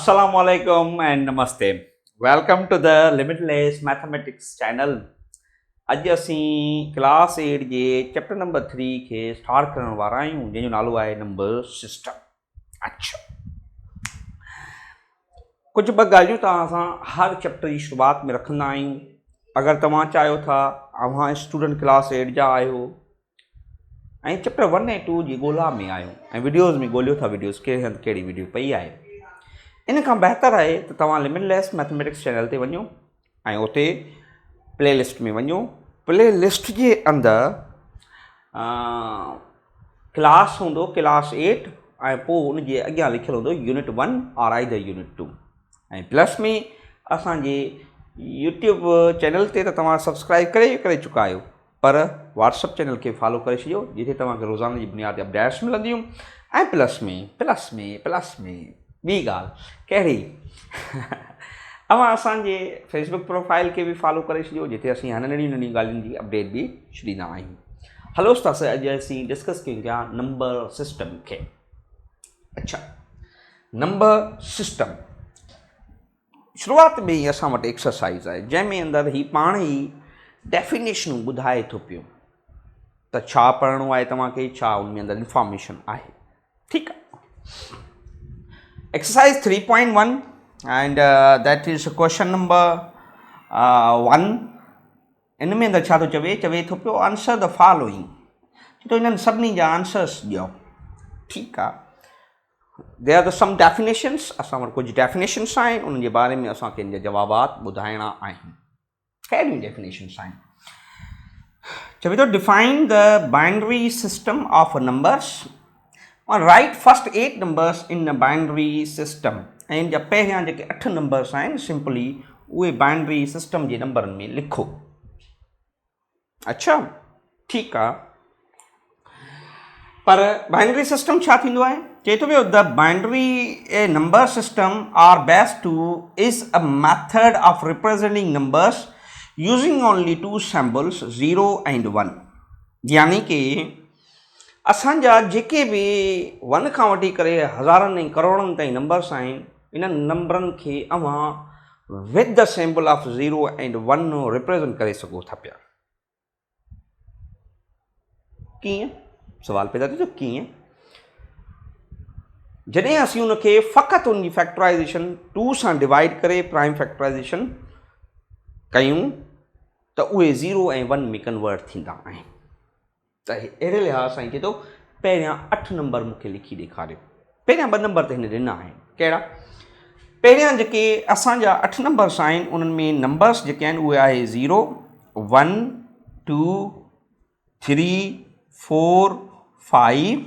Assalamualaikum and Namaste. Welcome to the Limitless Mathematics channel. अॼु असीं class 8 जे chapter number 3 खे start करण वारा आहियूं जंहिंजो नालो आहे नंबर सिस्टम। अच्छा, कुझु ॿ ॻाल्हियूं तव्हां सां हर चैप्टर जी शुरूआति में रखंदा आहियूं। अगरि तव्हां चाहियो था तव्हां स्टूडेंट क्लास 8 जा आहियो ऐं चैप्टर 1 ऐं 2 जी ॻोल्हा में आहियो ऐं वीडियोज़ में ॻोल्हियो था वीडियोज़ कहिड़े हंधि कहिड़ी वीडियो पई आहे, इन खां बहितर आहे त तव्हां लिमिटलेस मैथमेटिक्स चैनल ते वञो ऐं उते प्लेलिस्ट में वञो। प्लेलिस्ट जे अंदरि क्लास हूंदो क्लास 8 ऐं पोइ उन जे अॻियां लिखियलु हूंदो यूनिट 1 और आइदर यूनिट 2 ऐं प्लस में असांजे यूट्यूब चैनल ते त तव्हां सब्सक्राइब करे चुका आहियो, पर व्हाट्सअप चैनल खे फॉलो करे छॾियो जिथे तव्हांखे रोज़ाना जी बुनियाद ते अपडेट्स मिलंदियूं। ऐं प्लस में ॿी ॻाल्हि कहिड़ी तव्हां असांजे फेसबुक प्रोफाइल खे बि फॉलो करे छॾियो जिथे असीं नंढियूं ॻाल्हियुनि जी अपडेट बि छॾींदा आहियूं। हलो उस्ताद, अॼु असीं डिस्कस कयूं था नंबर सिस्टम खे। अच्छा, नंबर सिस्टम शुरूआति में ई असां वटि एक्सरसाइज़ आहे जंहिंमें अंदरि ही पाण ई डेफिनेशनूं ॿुधाए थो पियो त छा पढ़णो आहे तव्हांखे, छा उन में अंदरि इंफॉर्मेशन आहे। ठीकु आहे। Exercise 3.1 and that is question number 1. इन में अंदरि छा थो चवे थो पियो आंसर द फॉलोइंग, तो इन्हनि सभिनी जा आंसर्स ॾियो। ठीकु आहे। देयर आर सम डेफिनेशन्स, असां वटि कुझु डेफिनेशन्स आहिनि, उन्हनि जे बारे में असांखे इन जा जवाबात ॿुधाइणा आहिनि। कहिड़ियूं डेफिनेशन्स आहिनि? चवे थो define the binary system of numbers. Right first 8 numbers in binary system. ऐं इन जा पहिरियां जेके 8 नंबर्स आहिनि सिंपली उहे बाइनरी सिस्टम जे नंबरनि में लिखो। अच्छा, ठीकु आहे। पर बाइनरी सिस्टम छा थींदो आहे? चए थो पियो the binary number system or based two is a method of representing numbers using only 2 symbols 0 and 1। यानी कि असांजा जेके बि 1 खां वठी करे हज़ारनि ऐं करोड़नि ताईं नंबर्स आहिनि, इन्हनि नंबरनि खे अवां with the symbol of 0 and 1 represent करे सघो था पिया। कीअं? सवाल पैदा थियो, कीअं? जॾहिं असीं उनखे फ़क़ति उनजी फैक्टराइज़ेशन 2 सां डिवाइड करे प्राइम फैक्टराइज़ेशन कयूं त उहे 0 ऐं 1 में कन्वर्ट थींदा आहिनि। त अहिड़े लिहाज़ सां चए थो पहिरियां 8 नंबर मूंखे लिखी ॾेखारियो। पहिरियां 2 नंबर त हिन ॾिना आहिनि। कहिड़ा? पहिरियां जेके असांजा 8 नंबर्स आहिनि उन्हनि में नंबर्स जेके आहिनि उहे आहे 0 1 2 3 4 5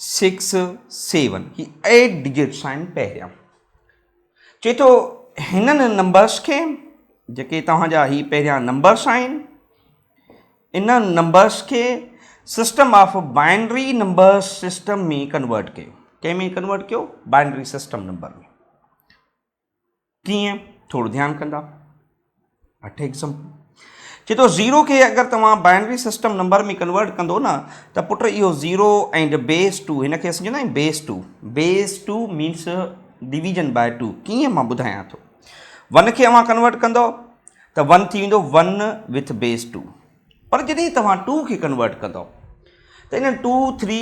6 7 ही 8 डिजिट्स आहिनि। पहिरियां चए थो हिननि नंबर्स खे जेके तव्हांजा ही पहिरियां नंबर्स आहिनि, इन नंबर्स खे system of binary numbers system में कन्वर्ट कयो। कंहिं में कन्वर्ट कयो? बाइनरी सिस्टम नंबर में। कीअं? थोरो ध्यानु कंदा। 8 एग्जाम्पल। चए थो 0 खे अगरि तव्हां बाइनरी सिस्टम नंबर में कन्वर्ट कंदो न त पुट इहो 0 एंड बेस 2, हिन खे सम्झंदा आहियूं base 2। Base 2 means division by 2। कीअं? मां ॿुधायां थो। 1 खे अवां कन्वर्ट कंदो त 1 थी वेंदो 1 विथ बेस 2। पर जॾहिं तव्हां 2 खे कन्वर्ट कंदो त इन 2 3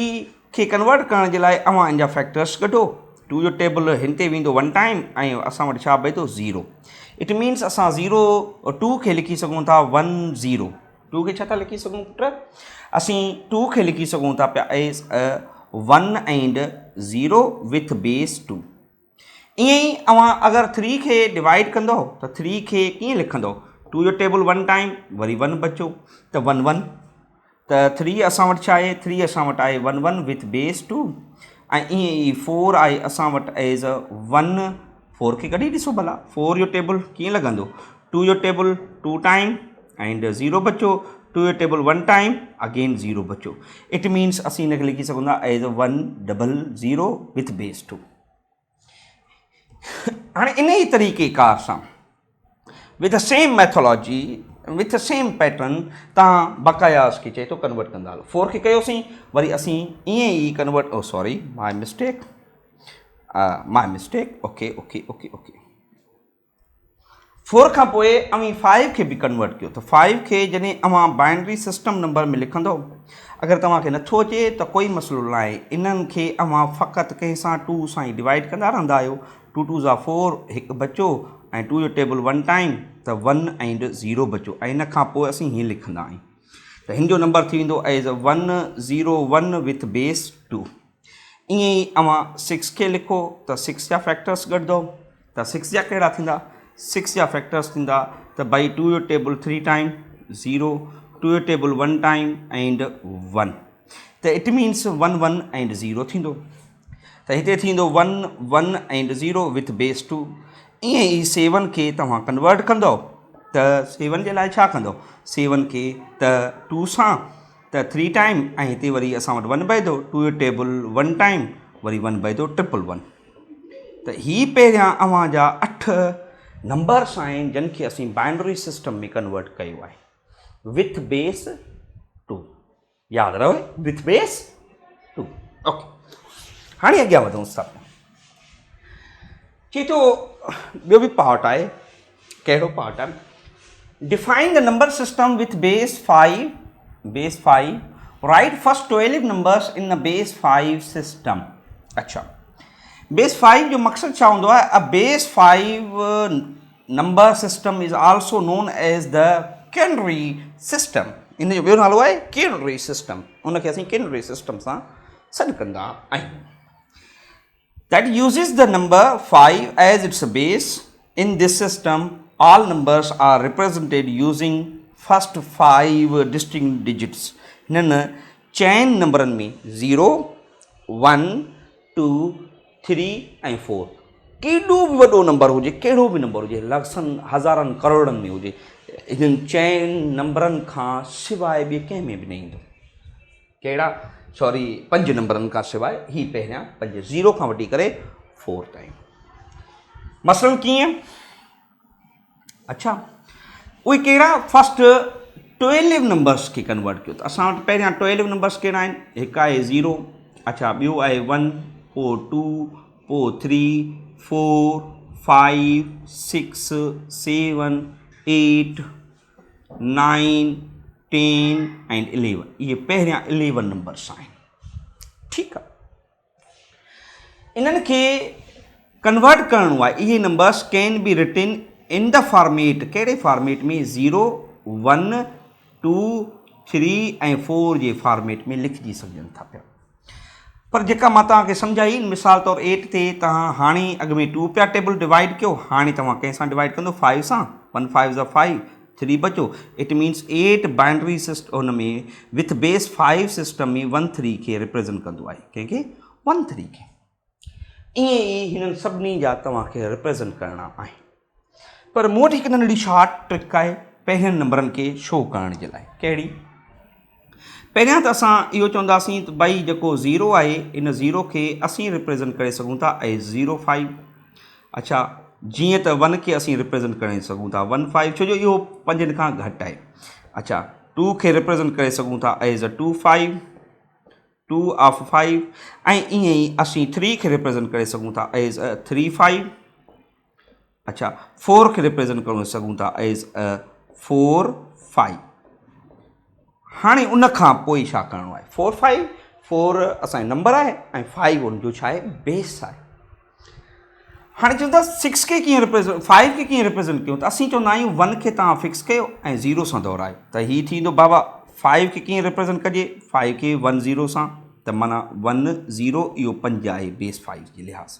खे कन्वर्ट करण जे लाइ अवां इन जा फैक्टर्स कढो। 2 जो टेबल हिन ते वेंदो 1 टाइम ऐं असां वटि छा बीहे थो 0। इट मीन्स असां 0 2 खे लिखी सघूं था 1 0। 2 खे छा था लिखी सघूं पुट? असीं 2 खे लिखी सघूं था पिया एज़ 1 एंड 0 विथ बेस 2। ईअं ई अवां अगरि 3 खे डिवाइड कंदो त 3 खे कीअं लिखंदो? 2 जो टेबल 1 टाइम वरी 1 बचो त 1 1 त 3 असां वटि छा आहे? 3 असां वटि आहे 1 1 विथ बेस 2 ऐं ईअं ई 4 आहे असां वटि एज़ 1। 4 खे कढी ॾिसो भला, 4 जो टेबल कीअं लॻंदो? 2 जो टेबल 2 टाइम एंड 0 बचो। 2 जो टेबल 1 टाइम अगेन 0 बचो। इट मीन्स असीं हिनखे लिखी सघूं था एज़ 1 0 विथ बेस 2। हाणे इन ई तरीक़ेकार सां with the same methodology with the same pattern तव्हां बकायास खे चए थो कन्वर्ट कंदा हलो। 4 खे कयोसीं, वरी असीं ईअं ई convert, oh sorry my mistake, my mistake okay okay okay okay 4 खां पोइ अवी 5 खे बि कन्वर्ट कयो त 5 खे जॾहिं अवां बाइनरी सिस्टम नंबर में लिखंदो अगरि तव्हांखे नथो अचे त कोई मसइलो न आहे इन्हनि खे अवां फ़क़ति कंहिंसां 2 सां ई डिवाइड कंदा रहंदा आहियो 2 2 ज़ा 4 हिकु बचो ऐं 2 जो टेबल 1 टाइम त 1 एंड 0 बचो ऐं इन खां पोइ असीं हीअं लिखंदा आहियूं त हिन जो नंबर थी वेंदो एज़ 101 विथ बेस 2 ईअं ई अवां 6 खे लिखो त 6 जा फैक्टर्स गॾंदो त 6 जा कहिड़ा थींदा 6 जा फैक्टर्स थींदा त भाई 2 जो टेबल 3 टाइम 0 2 जो टेबल 1 टाइम एंड 1 त इट मीन्स 1 1 एंड 0 थींदो त हिते थींदो 1 1 एंड 0 विथ बेस 2 ईअं ई 7 खे तव्हां कन्वर्ट कंदो त 7 जे लाइ छा कंदो 7 खे त 2 सां त 3 टाइम ऐं हिते वरी असां वटि 1 बचे थो 2 जो टेबल 1 टाइम वरी 1 बचे थो 111 त ही पहिरियां अव्हां जा 8 नंबर्स आहिनि जिन खे असीं बाइनरी सिस्टम में कन्वर्ट कयो आहे विथ बेस 2 यादि रहे विथ बेस 2 ओके हाणे अॻियां वधूं था चए थो ॿियो बि पार्ट आहे कहिड़ो पार्ट आहे define the number system with base 5 right first 12 numbers in the base 5 system अच्छा बेस 5 जो मक़सदु छा हूंदो आहे a base 5 number system is also non as the canary system in जो ॿियो नालो आहे कैनरी सिस्टम उनखे असीं कैनरी सिस्टम सां सॾु कंदा आहियूं that uses the number 5 as its base in this system all numbers are represented using first 5 distinct digits हिननि चइनि नंबरनि में 0 1 2 3 ऐं 4 केॾो बि वॾो नंबर हुजे कहिड़ो बि नंबर हुजे लखनि हज़ारनि करोड़नि में हुजे इन्हनि चइनि नंबरनि खां सवाइ ॿिए कंहिं में बि न ईंदो कहिड़ा 5 नंबरनि खां सवाइ ही पहिरियां 5 0 खां वठी करे 4 ताईं मसइलो कीअं अच्छा उहे कहिड़ा फस्ट 12 नंबर्स खे कन्वर्ट कयो त असां वटि पहिरियां 12 नंबर्स कहिड़ा आहिनि हिकु आहे 0 अच्छा ॿियो आहे 1 पोइ 2 पोइ 3 4 5 6 7 8 9 10 एंड 11 इहे पहिरियां 11 नंबर्स आहिनि ठीकु आहे इन्हनि खे कन्वर्ट करिणो आहे इहे numbers can be written in the format कहिड़े फॉर्मेट में 0 1 2 3 ऐं 4 जे फॉर्मेट में लिखिजी सघजनि था पिया पर जेका मां तव्हांखे सम्झाई मिसाल तौरु 8 ते तव्हां हाणे अॻु में 2 पिया टेबल डिवाइड कयो हाणे तव्हां कंहिंसां डिवाइड कंदो 5 सां 1 5 ज़ा 5 3 बचो इट मीन्स 8 बाइनरी सिस्टम हुन में विथ बेस 5 सिस्टम में 1 3 खे रिप्रेज़ेंट कंदो आहे कंहिंखे 1 3 खे ईअं ई हिननि सभिनी जा तव्हांखे रिप्रेज़ेंट करणा आहिनि पर मूं वटि हिकु नंढड़ी शॉर्ट ट्रिक आहे पहिरियनि नंबरनि खे शो करण जे लाइ कहिड़ी पहिरियां त असां इहो चवंदासीं त भई जेको 0 आहे इन 0 खे असीं रिप्रेज़ेंट करे सघूं था एज़ 0 5 अच्छा जीअं त 1 खे असीं रिप्रेज़ेंट करे सघूं था 1 5 छो जो इहो 5 खां घटि आहे अच्छा 2 खे रिप्रेज़ेंट करे सघूं था एज़ अ 2 5 2 ऑफ 5 ऐं ईअं ई असीं 3 खे रिप्रेज़ेंट करे सघूं था एज़ अ 3 5 अच्छा 4 खे रिप्रेज़ेंट करे सघूं था एज़ अ 4 5 हाणे उन खां पोइ छा करिणो आहे 4 5 4 असांजो नंबर आहे ऐं 5 उनजो छा आहे बेस आहे हाणे चवंदा 6 खे कीअं रिप्रेज़ेंट 5 खे कीअं रिप्रेज़ेंट कयूं त असीं चवंदा आहियूं 1 खे तव्हां फिक्स कयो ऐं 0 सां दोहरायो त हीअ थींदो बाबा 5 खे कीअं रिप्रेज़ेंट कजे 5 खे 1 0 सां त माना 1 0 इहो 5 आहे बेस 5 जे लिहाज़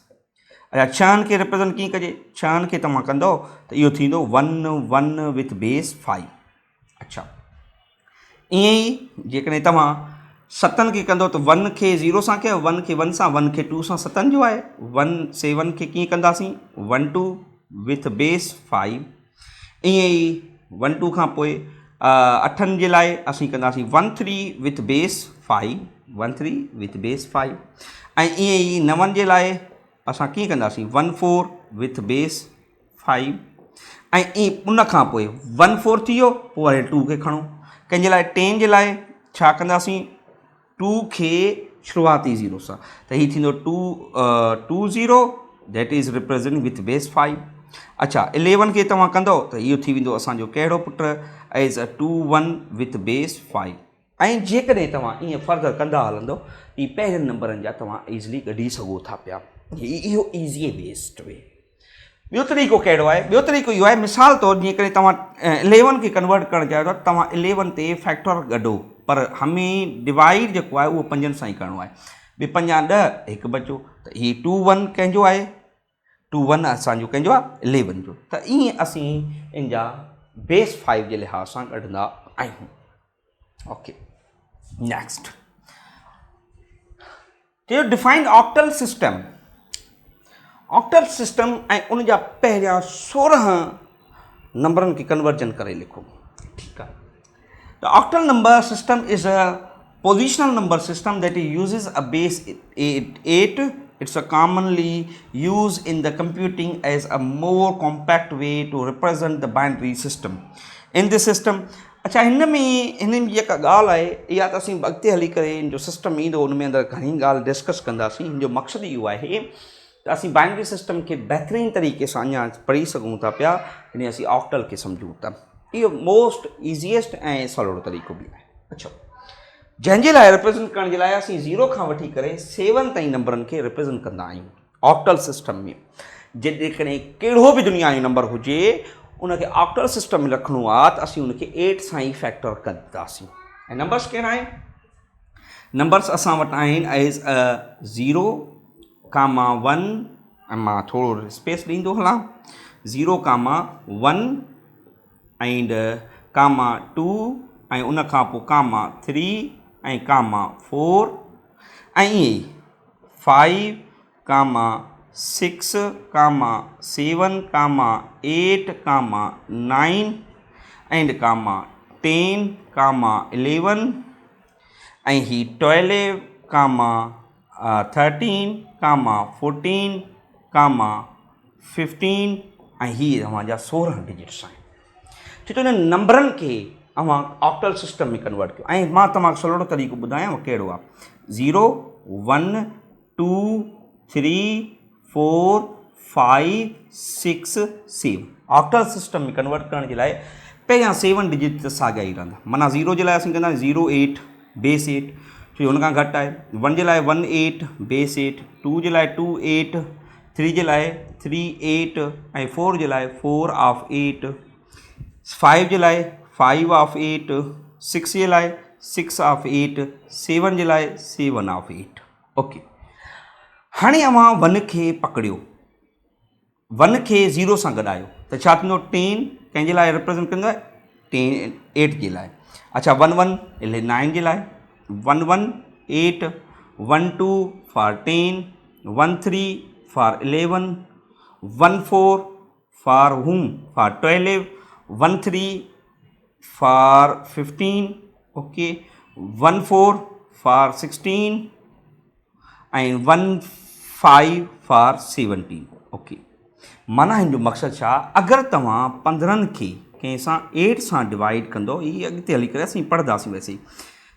अच्छा 6 खे रिप्रेज़ेंट कीअं कजे 6 खे तव्हां कंदो त इहो थींदो 1 1 विथ बेस 5 अच्छा ईअं ई जेकॾहिं तव्हां 7 खे कंदो त 1 खे 0 सां कयो 1 खे 1 सां 1 खे 2 सां 7 जो आहे 1 7 खे कीअं कंदासीं 1 2 विथ बेस 5 ईअं ई 1 2 खां पोइ 8 जे लाइ असीं कंदासीं 1 3 विथ बेस 5 1 3 विथ बेस 5 ऐं ईअं ई 9 जे लाइ असां कीअं कंदासीं 1 4 विथ बेस 5 ऐं ईअं उन खां पोइ 1 4 थी वियो पोइ वरी 2 खे खणो कंहिंजे लाइ 10 जे लाइ छा कंदासीं 2 खे शुरुआती 0 सां त हीउ थींदो 2 that is represent with base 5। अच्छा 11 खे तव्हां कंदो त इहो थी वेंदो असांजो कहिड़ो पुट एज़ अ 2 1 विथ बेस 5। ऐं जेकॾहिं तव्हां ईअं फर्दर कंदा हलंदो ई पहिरियनि नंबरनि जा तव्हां ईज़िली कढी सघो था पिया। इहो ईज़ी बेस्ड वे। ॿियो तरीक़ो कहिड़ो आहे? ॿियो तरीक़ो इहो आहे, मिसाल तौरु जीअं करे तव्हां 11 खे कन्वर्ट करणु चाहियो था, तव्हां 11 ते फैक्टर कढो, पर हमें डिवाइड जेको आहे उहो 5 सां ई करिणो आहे। ॿिए 5 10 हिकु बचो, त हीउ 2 1 कंहिंजो आहे? 2 1 असांजो कंहिंजो आहे? 11 जो। त ईअं असीं इन जा बेस 5 जे लिहाज़ सां कढंदा आहियूं। ओके, नेक्स्ट चयो defined octal system. Octal system ऐं उन जा पहिरियां 16 नंबरनि खे कन्वर्जन करे लिखो। ठीकु आहे। The octal number system is a positional number system that uses a base 8। It's a commonly used in the computing as a more compact way to represent the binary system. In this system, अच्छा हिन में जेका ॻाल्हि आहे इहा त असीं अॻिते हली करे हिन जो सिस्टम ईंदो उन में अंदरि घणी ॻाल्हि डिस्कस कंदासीं। हिन जो मक़सदु इहो आहे त असीं बाइनरी सिस्टम खे बहितरीन तरीक़े सां अञा पढ़ी सघूं था पिया, यानी असीं ऑक्टल खे सम्झूं था। इहो मोस्ट ईज़ीएस्ट ऐं सवलो तरीक़ो बि आहे। अच्छा, जंहिंजे लाइ रिप्रेज़ेंट करण जे लाइ असीं 0 खां वठी करे 7 ताईं नंबरनि खे रिप्रेज़ेंट कंदा आहियूं ऑक्टल सिस्टम में। जेकॾहिं कहिड़ो बि दुनिया जो नंबर हुजे उनखे ऑक्टल सिस्टम में रखिणो आहे त असीं उनखे 8 सां ई फैक्टर कंदासीं। ऐं नंबर्स कहिड़ा आहिनि? नंबर्स असां वटि आहिनि एज़ अ 0, 1, ऐं मां थोरो स्पेस ॾींदो हलां, 0, 1 एंड 2 ऐं उन खां पोइ 3 ऐं 4 ऐं ईअं 5, 6, 7, 8, 9 एंड 10, 11 ऐं ही 12, 13, 14, 15 ऐं हीअ तव्हांजा 16 डिजिट्स आहिनि। छो त हिन नंबरनि खे अवां ऑक्टल सिस्टम में कन्वर्ट कयो। ऐं मां तव्हांखे सवलो तरीक़ो ॿुधायांव कहिड़ो आहे। 0, 1, 2, 3, 4, 5, 6, 7 ऑक्टल सिस्टम में कन्वर्ट करण जे लाइ पहिरियां 7 डिजिट त साॻिया ई रहंदा। माना 0 जे लाइ असीं कंदा 0, 8 बेस 8, छो हुन खां घटि आहे। 1 जे लाइ 1, 8 बेस 8, 2 जे लाइ 2, 8, 3 जे लाइ 3, 8 ऐं 4 जे लाइ 4 ऑफ 8, 5 जे लाइ 5 ऑफ 8, 6 जे लाइ 6 ऑफ 8, 7 जे लाइ 7 ऑफ 8। ओके, हाणे अवां 1 खे पकड़ियो, 1 खे 0 सां गॾायो त छा थींदो? 10 कंहिंजे लाइ रिप्रेज़ेंट कंदो आहे? 10 8 जे लाइ। अच्छा 1 1 9 जे लाइ, 1 1 8, 1 2 for 10, 1 3 for 11, 1 4 for whom? For 12, 1 3 for 15, okay, 1 4 for 16 ऐं 1 5 फॉर 17। ओके, माना हिन जो मक़सदु छा? अगरि तव्हां 15 खे कंहिं सां 8 सां डिवाइड कंदो, हीअ अॻिते हली करे असीं पढ़ंदासीं वैसे,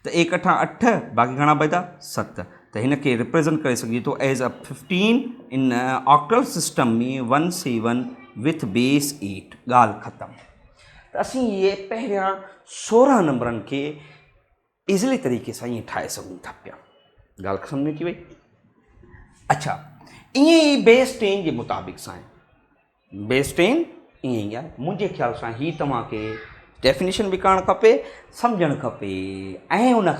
त 1 8 8 बाक़ी घणा बचंदा? 7। त हिन खे रिप्रेज़ेंट करे सघिजे थो एज़ अ 15 इन ऑक्टल सिस्टम में 1 7 विथ बेस 8। ॻाल्हि ख़तमु। त असीं इहे पहिरियां 16 नंबरनि खे ईज़िली तरीक़े सां ईअं ठाहे सघूं था पिया। ॻाल्हि सम्झ में अची वई? अच्छा, ईअं ई बेस 10 जे मुताबिक़ सां आहे। बेस 10 ईअं ई आहे। मुंहिंजे ख़्याल सां ही तव्हांखे डेफिनेशन बि करणु खपे, सम्झणु खपे ऐं उन खां